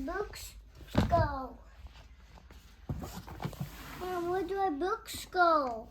books go? Mom, where do our books go?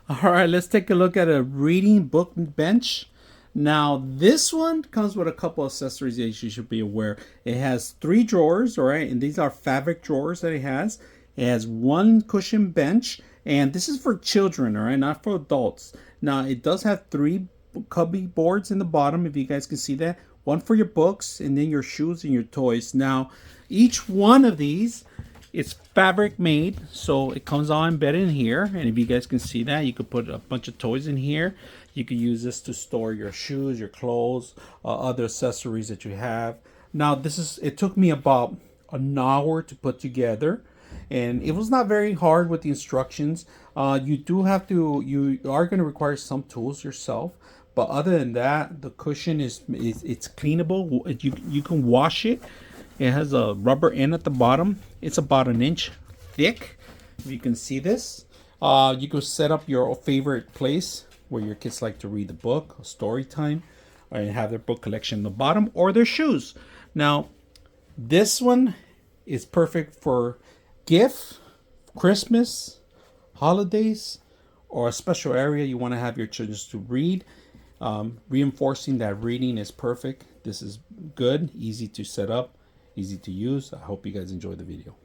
All right, let's take a look at a reading book bench. Now, this one comes with a couple accessories that you should be aware. It has 3 drawers, all right, and these are fabric drawers that it has. It has 1 cushion bench, and this is for children, all right, not for adults. Now, it does have 3 cubby boards in the bottom, if you guys can see that. 1 for your books, and then your shoes and your toys. Now, each one of these is fabric made, so it comes all embedded in here. And if you guys can see that, you could put a bunch of toys in here. You could use this to store your shoes, your clothes, other accessories that you have. Now, it took me about an hour to put together, and it was not very hard with the instructions. You are going to require some tools yourself, but other than that, the cushion it's cleanable. You can wash it. It has a rubber end at the bottom. It's about 1 inch thick. If you can see this, you can set up your favorite place where your kids like to read the book, or story time, and have their book collection in the bottom, or their shoes. Now, this one is perfect for gift, Christmas, holidays, or a special area you want to have your children to read. Reinforcing that reading is perfect. This is good, easy to set up, easy to use. I hope you guys enjoy the video.